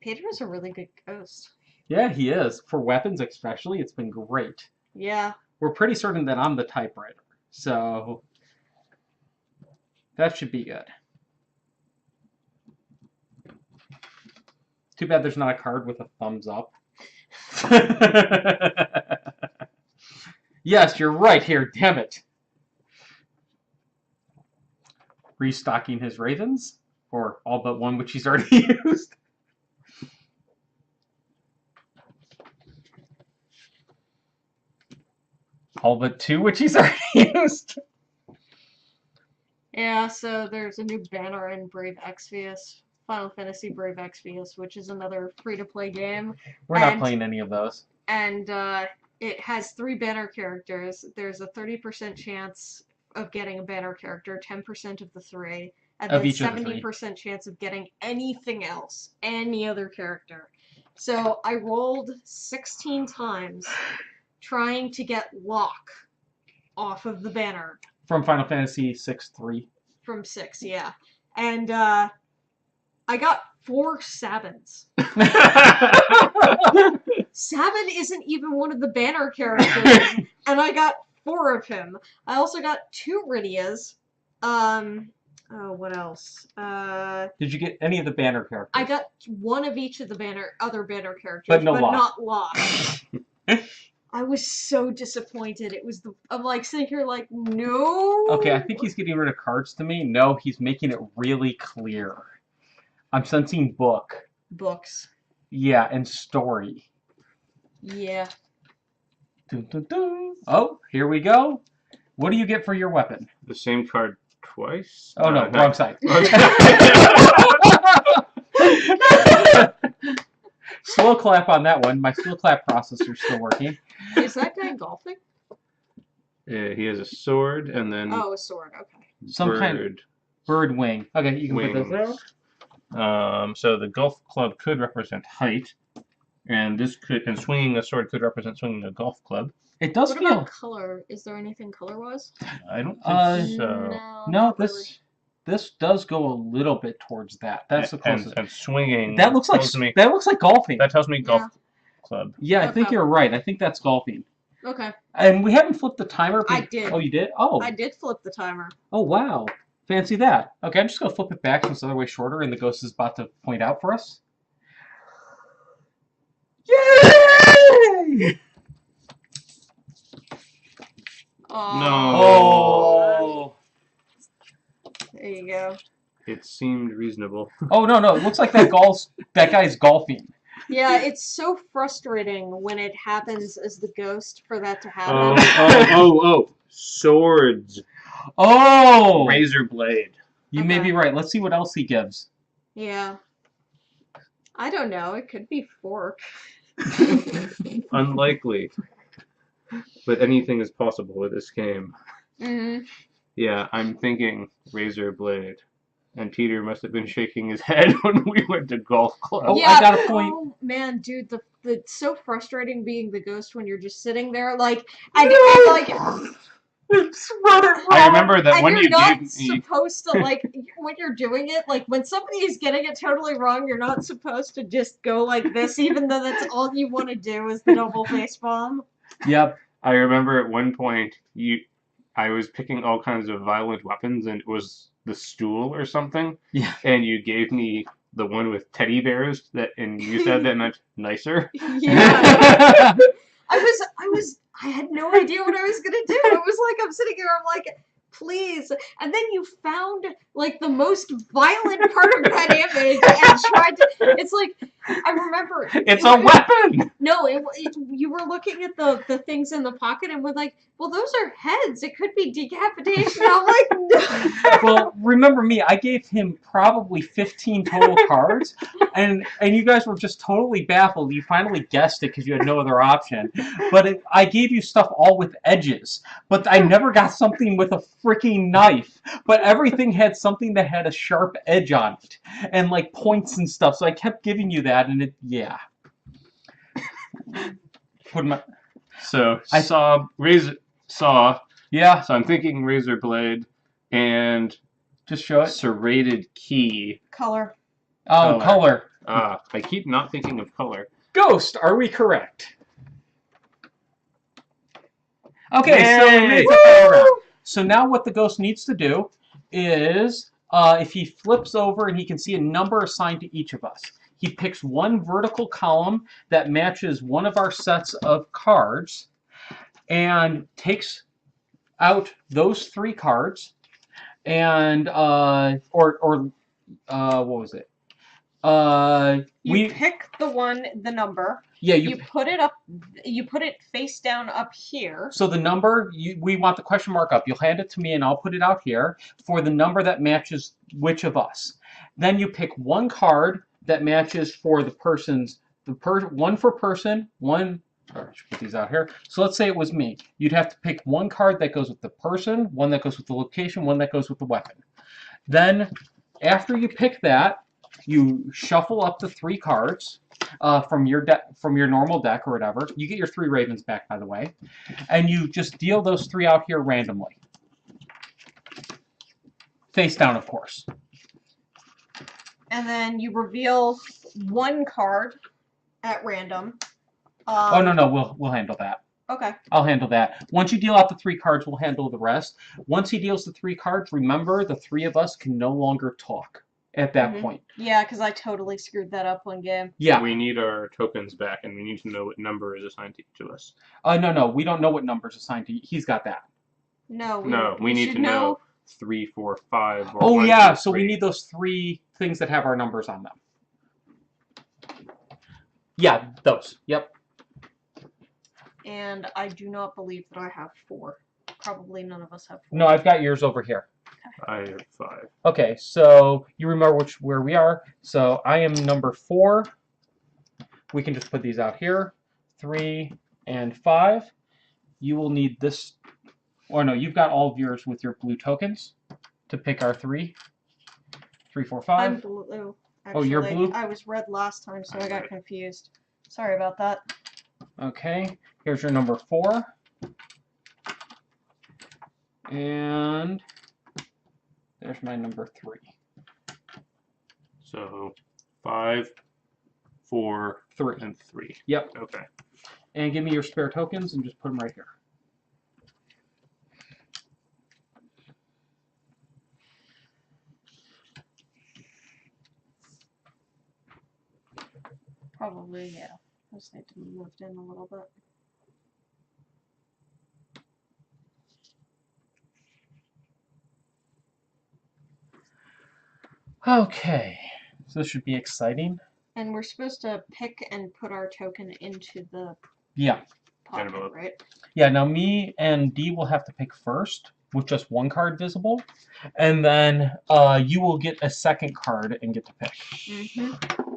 Pedro's a really good ghost. Yeah, he is. For weapons especially, it's been great. Yeah. We're pretty certain that I'm the typewriter. So that should be good. Too bad there's not a card with a thumbs up. Yes, you're right here, damn it. Restocking his ravens, or all but one which he's already used. All but 2 which he's already used. Yeah, so there's a new banner in Brave Exvius. Final Fantasy Brave Exvius, which is another free-to-play game. We're not And- playing any of those. And it has 3 banner characters. There's a 30% chance of getting a banner character, 10% of the 3, and Of then each of the 3. 70% chance of getting anything else, any other character. So I rolled 16 times trying to get Locke off of the banner. From Final Fantasy 6-3. From 6, yeah. And I got 4 Sabins. Sabin isn't even one of the banner characters, and I got 4 of him. I also got 2 Rydias. Oh, what else? Did you get any of the banner characters? I got 1 of each of the other banner characters, But no not Locke. I was so disappointed. I'm like sitting here like, no. Okay, I think he's getting rid of cards to me. No, he's making it really clear. I'm sensing book. Books. Yeah, and story. Yeah. Dun, dun, dun. Oh, here we go. What do you get for your weapon? The same card twice? Oh, no, wrong side. Slow clap on that one. My slow clap processor's still working. Is that guy golfing? Yeah, he has a sword and then Oh, a sword. Okay. Some kind of bird wing. Okay, you can put this there. So the golf club could represent height, and swinging a sword could represent swinging a golf club. It does What feel. about color? Is there anything color-wise? I don't think so. No, not this does go a little bit towards that. That's the closest. And swinging. That looks like golfing. That tells me golf club. Yeah, I think Okay. you're right. I think that's golfing. Okay. And we haven't flipped the timer. I did. Oh, you did? Oh. I did flip the timer. Oh, wow. Fancy that. Okay, I'm just going to flip it back since the other way shorter and the ghost is about to point out for us. Yay! No. Oh. There you go. It seemed reasonable. Oh, no. It looks like that guy's golfing. Yeah, it's so frustrating when it happens as the ghost for that to happen. Oh. Swords. Oh! Razor blade. You may be right. Let's see what else he gives. Yeah. I don't know. It could be fork. Unlikely. But anything is possible with this game. Mm-hmm. Yeah, I'm thinking razor blade. And Peter must have been shaking his head when we went to golf club. Oh, Yeah, I got a point. Oh, man, dude, it's so frustrating being the ghost when you're just sitting there, like, It's running I remember that when you're you not gave me... supposed to, like, when you're doing it, like, when somebody is getting it totally wrong, you're not supposed to just go like this, even though that's all you want to do is the double face bomb. Yep. I remember at one point, I was picking all kinds of violent weapons, and it was the stool or something. Yeah. And you gave me the one with teddy bears, and you said that meant nicer. Yeah. I had no idea what I was gonna do. It was like, I'm sitting here, I'm like, please. And then you found, like, the most violent part of that image and tried to, it's like, I remember. It's a weapon! No, you were looking at the things in the pocket and were like, well, those are heads. It could be decapitation. I'm like, no. Well, remember me, I gave him probably 15 total cards, and you guys were just totally baffled. You finally guessed it because you had no other option. But I gave you stuff all with edges, but I never got something with a freaking knife. But everything had something that had a sharp edge on it, and like points and stuff, so I kept giving you that, and yeah. So, saw. Yeah. So I'm thinking razor blade and Just show it. serrated key. Color. Oh, color. I keep not thinking of color. Ghost, are we correct? Okay, Yay! so now what the ghost needs to do is, if he flips over and he can see a number assigned to each of us, he picks one vertical column that matches one of our sets of cards and takes out those 3 cards and, what was it? You pick the number. Yeah, You put it face down up here. So the number, we want the question mark up. You'll hand it to me and I'll put it out here for the number that matches which of us. Then you pick one card that matches for the person's, one for person, one Sorry, I should put these out here. So let's say it was me. You'd have to pick one card that goes with the person, one that goes with the location, one that goes with the weapon. Then, after you pick that, you shuffle up the 3 cards from your normal deck or whatever. You get your 3 ravens back, by the way, and you just deal those 3 out here randomly, face down, of course. And then you reveal 1 card at random. Oh no, we'll handle that. Okay. I'll handle that. Once you deal out the 3 cards, we'll handle the rest. Once he deals the 3 cards, remember the 3 of us can no longer talk at that point. Yeah, because I totally screwed that up one game. Yeah. We need our tokens back, and we need to know what number is assigned to each of us. No, we don't know what number's assigned to you. He's got that. No, we need to know 3, 4, 5. Or Oh 1, yeah, 2, so 3. we need those 3 things that have our numbers on them. Yeah, those. Yep. And I do not believe that I have 4. Probably none of us have 4. No, I've got yours over here. I have 5. Okay, so you remember where we are. So I am number 4. We can just put these out here. 3 and 5. You will need this. Or no, you've got all of yours with your blue tokens to pick our 3. 3, 4, 5. I'm blue. Actually, Oh, you're blue? I was red last time, so I got confused. Sorry about that. Okay, here's your number 4. And there's my number 3. So 5, 4, 3. and 3. Yep. Okay. And give me your spare tokens and just put them right here. Probably, yeah. I just need to move it in a little bit. Okay, so this should be exciting. And we're supposed to pick and put our token into the Yeah. pocket, Envelope. right? Yeah, now me and Dee will have to pick first with just 1 card visible. And then you will get a 2nd card and get to pick. Mm-hmm.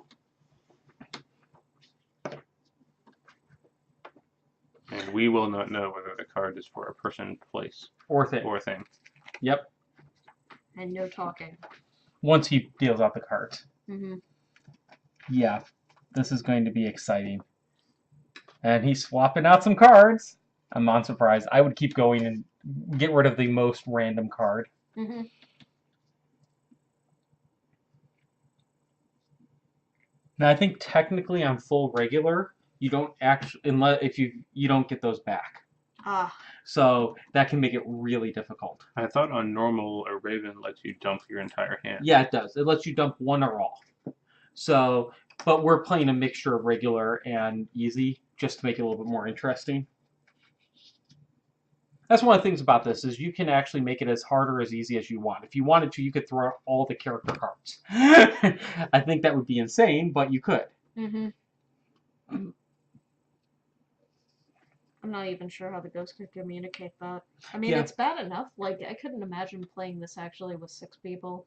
And we will not know whether the card is for a person, place, Or thing. or thing. Yep. And no talking. Once he deals out the cards. Mm-hmm. Yeah, this is going to be exciting. And he's swapping out some cards. I'm not surprised. I would keep going and get rid of the most random card. Mm-hmm. Now I think technically on full regular, you don't actually, unless if you don't get those back. Ah. So that can make it really difficult. I thought on normal, a raven lets you dump your entire hand. Yeah, it does. It lets you dump 1 or all. So, but we're playing a mixture of regular and easy just to make it a little bit more interesting. That's one of the things about this is you can actually make it as hard or as easy as you want. If you wanted to, you could throw out all the character cards. I think that would be insane, but you could. Mm-hmm. I'm not even sure how the ghost could communicate that. I mean, Yeah. it's bad enough. Like, I couldn't imagine playing this actually with 6 people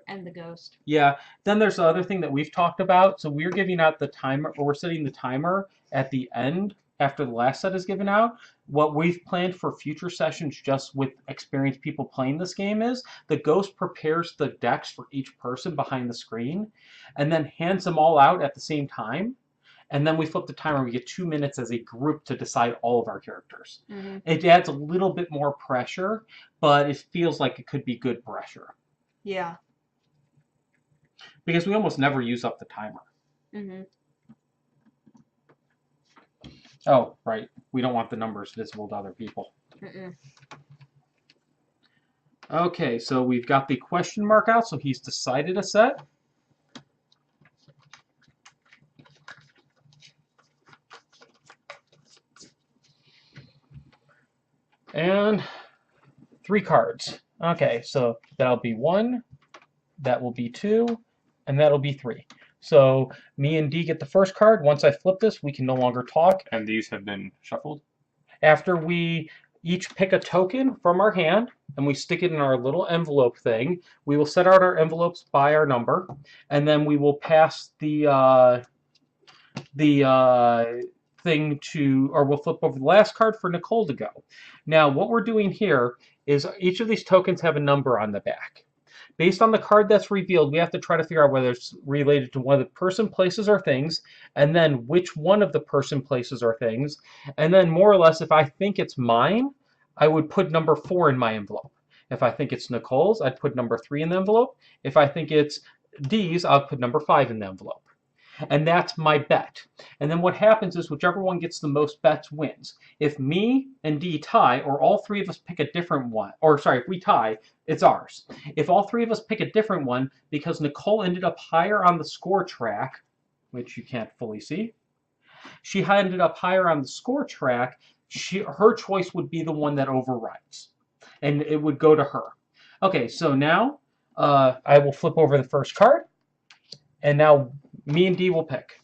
and the ghost. Yeah. Then there's the other thing that we've talked about. So we're giving out the timer, or we're setting the timer at the end after the last set is given out. What we've planned for future sessions just with experienced people playing this game is the ghost prepares the decks for each person behind the screen and then hands them all out at the same time. And then we flip the timer. We get 2 minutes as a group to decide all of our characters. Mm-hmm. It adds a little bit more pressure, but it feels like it could be good pressure. Yeah. Because we almost never use up the timer. Mm-hmm. Oh, right. We don't want the numbers visible to other people. Mm-mm. Okay, so we've got the question mark out, so he's decided a set. And 3 cards. Okay, so that'll be 1, that will be 2, and that'll be 3. So me and Dee get the first card. Once I flip this, we can no longer talk. And these have been shuffled? After we each pick a token from our hand, and we stick it in our little envelope thing, we will set out our envelopes by our number, and then we will pass the thing to, or we'll flip over the last card for Nicole to go. Now, what we're doing here is each of these tokens have a number on the back. Based on the card that's revealed, we have to try to figure out whether it's related to one of the person, places, or things, and then which one of the person, places, or things. And then more or less, if I think it's mine, I would put number 4 in my envelope. If I think it's Nicole's, I'd put number 3 in the envelope. If I think it's Dee's, I'll put number 5 in the envelope. And that's my bet. And then what happens is whichever one gets the most bets wins. If me and Dee tie, or all 3 of us pick a different one, or sorry, if we tie, it's ours. If all 3 of us pick a different one, because Nicole ended up higher on the score track, which you can't fully see, she ended up higher on the score track, her choice would be the one that overrides. And it would go to her. Okay, so now I will flip over the first card. And now me and Dee will pick.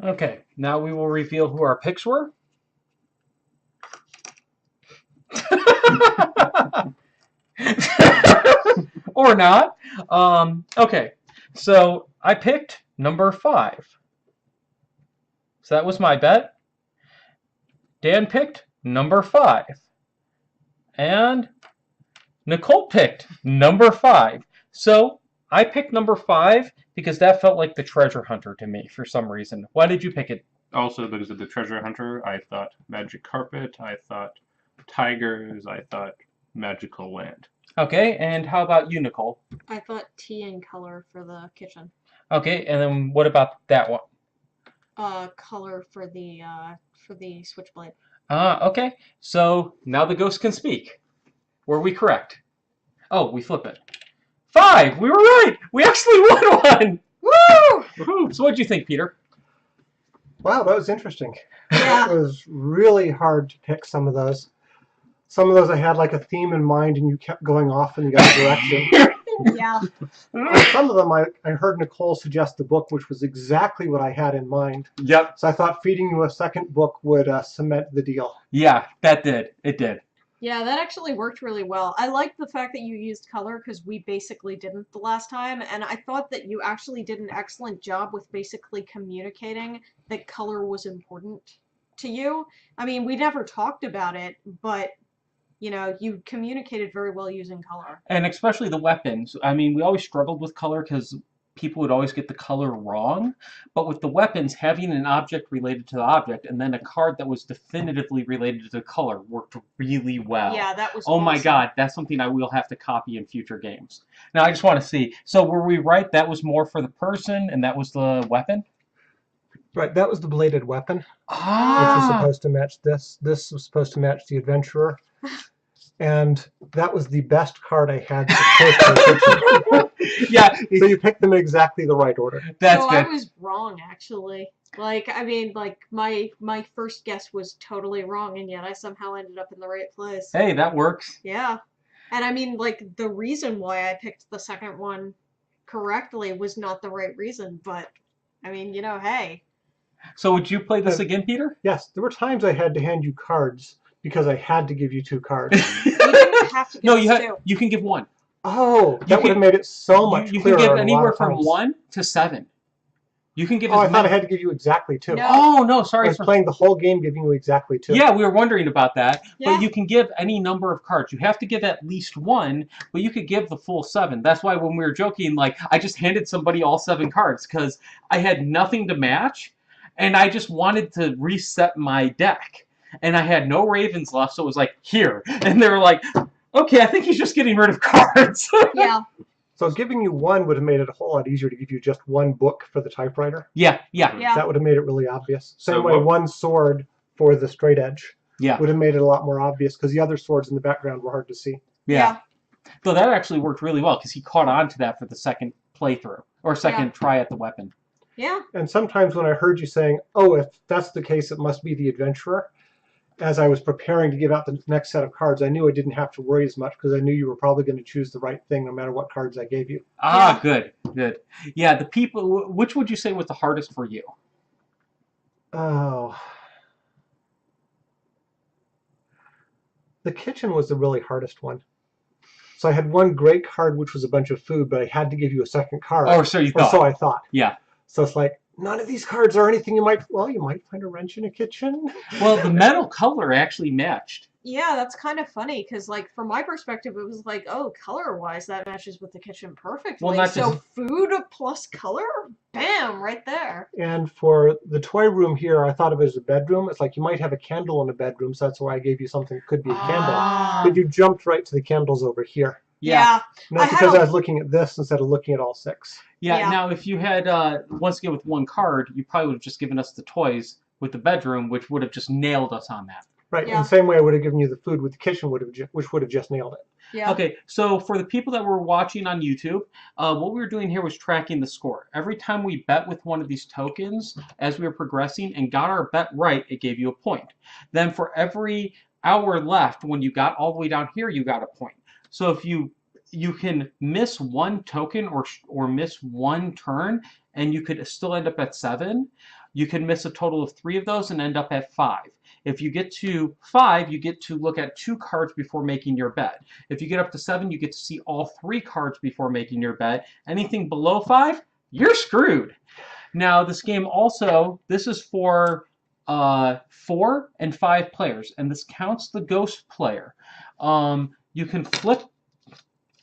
Okay, now we will reveal who our picks were. Or not. Okay, so I picked number 5. So that was my bet. Dan picked number 5. And Nicole picked number 5. So I picked number 5 because that felt like the treasure hunter to me for some reason. Why did you pick it? Also, because of the treasure hunter, I thought magic carpet, I thought tigers, I thought magical land. Okay, and how about you, Nicole? I thought tea and color for the kitchen. Okay, and then what about that one? Color for the switchblade. Okay, so now the ghost can speak. Were we correct? Oh, we flip it. 5! We were right! We actually won one! Woo! Woohoo! So what'd you think, Peter? Wow, that was interesting. Yeah. It was really hard to pick some of those. Some of those I had like a theme in mind and you kept going off in the other direction. Yeah. Some of them I heard Nicole suggest the book, which was exactly what I had in mind. Yep. So I thought feeding you a second book would cement the deal. Yeah, that did. It did. Yeah, that actually worked really well. I liked the fact that you used color because we basically didn't the last time, and I thought that you actually did an excellent job with basically communicating that color was important to you. I mean, we never talked about it, but you know, you communicated very well using color. And especially the weapons. I mean, we always struggled with color because people would always get the color wrong. But with the weapons, having an object related to the object and then a card that was definitively related to the color worked really well. Yeah, that was Oh my awesome. god, that's something I will have to copy in future games. Now, I just want to see. So were we right? That was more for the person and that was the weapon? Right, that was the bladed weapon, which was Ah! supposed to match this. This was supposed to match the adventurer. And that was the best card I had to place in the kitchen. Yeah, So you picked them in exactly the right order. that's So good. I was wrong, actually. Like, I mean, like, my first guess was totally wrong, and yet I somehow ended up in the right place. Hey, that works. Yeah. And I mean, like, the reason why I picked the second one correctly was not the right reason, but, I mean, you know, hey. So would you play this again, Peter? Yes, there were times I had to hand you cards because I had to give you 2 cards. You didn't have to give No, us two. you can give one. Oh, You that would have can- made it so much You clearer. can give in a lot anywhere of from times. 1 to 7. You can give Oh, I as thought I many. had to give you exactly 2. No. Oh no, I sorry. was playing the whole game giving you exactly 2. Yeah, we were wondering about that. Yeah. But you can give any number of cards. You have to give at least 1, but you could give the full 7. That's why when we were joking, like, I just handed somebody all 7 cards because I had nothing to match, and I just wanted to reset my deck. and I had no ravens left, so it was like, here. And they were like, okay, I think he's just getting rid of cards. Yeah. So giving you one would have made it a whole lot easier to give you just one book for the typewriter. Yeah. That would have made it really obvious. So Same way, what- one sword for the straight edge Yeah. would have made it a lot more obvious because the other swords in the background were hard to see. Yeah. So that actually worked really well because he caught on to that for the second playthrough or second try at the weapon. Yeah. And sometimes when I heard you saying, oh, if that's the case, it must be the adventurer, as I was preparing to give out the next set of cards, I knew I didn't have to worry as much because I knew you were probably going to choose the right thing no matter what cards I gave you. Ah, good. Yeah, the people, which would you say was the hardest for you? Oh. The kitchen was the really hardest one. So I had one great card, which was a bunch of food, but I had to give you a second card. Oh, so you Or thought. so I thought. Yeah. So it's like, none of these cards are anything you might find a wrench in a kitchen. Well, the metal color actually matched. Yeah, that's kind of funny because, like, from my perspective, it was like, oh, color-wise, that matches with the kitchen perfectly. Well, not so just- food plus color, bam, right there. And for the toy room here, I thought of it as a bedroom. It's like you might have a candle in a bedroom, so that's why I gave you something that could be a candle. Ah. But you jumped right to the candles over here. Yeah. Not I had because a- I was looking at this instead of looking at all six. Yeah. Yeah. Now, if you had, once again, with one card, you probably would have just given us the toys with the bedroom, which would have just nailed us on that. Right. Yeah. In the same way I would have given you the food with the kitchen, which would have just nailed it. Yeah. Okay, so for the people that were watching on YouTube, what we were doing here was tracking the score. Every time we bet with one of these tokens, as we were progressing and got our bet right, it gave you a point. Then for every hour left, when you got all the way down here, you got a point. So if you can miss one token or miss one turn, and you could still end up at 7. You can miss a total of 3 of those and end up at 5. If you get to 5, you get to look at 2 cards before making your bet. If you get up to 7, you get to see all 3 cards before making your bet. Anything below 5, you're screwed. Now, this game also, this is for 4 and 5 players, and this counts the ghost player. You can flip.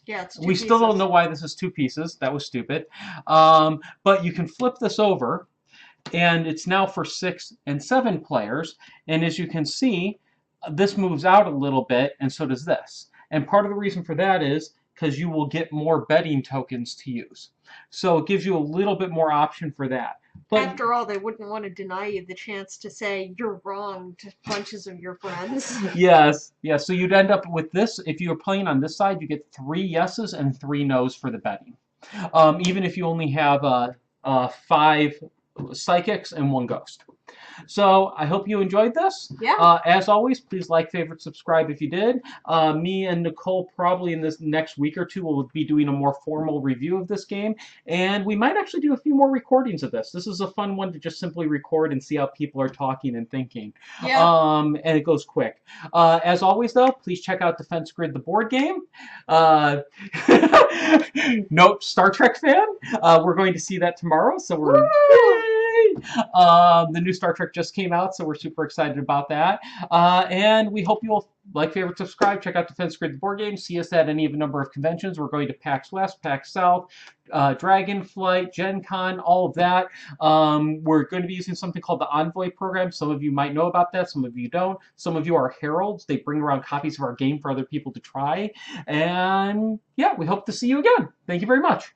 Yeah, it's We still don't know why this is 2 pieces. That was stupid. But you can flip this over, and it's now for 6 and 7 players. And as you can see, this moves out a little bit, and so does this. And part of the reason for that is because you will get more betting tokens to use. So it gives you a little bit more option for that. But After all, they wouldn't want to deny you the chance to say you're wrong to bunches of your friends. yes. So you'd end up with this. If you were playing on this side, you get 3 yeses and 3 nos for the betting. Even if you only have 5 psychics and 1 ghost. So I hope you enjoyed this. Yeah. As always, please like, favorite, subscribe if you did. Me and Nicole probably in this next week or 2 will be doing a more formal review of this game, and we might actually do a few more recordings of this. This is a fun one to just simply record and see how people are talking and thinking. Yeah. And it goes quick. As always, though, please check out Defense Grid, the board game. Note, Star Trek fan. We're going to see that tomorrow, so we're... The new Star Trek just came out, so we're super excited about that. And we hope you'll like, favorite, subscribe, check out Defense Grid, the board game, see us at any of a number of conventions. We're going to PAX West, PAX South, Dragonflight, Gen Con, all of that. We're going to be using something called the Envoy program. Some of you might know about that, some of you don't. Some of you are heralds. They bring around copies of our game for other people to try. And yeah, we hope to see you again. Thank you very much.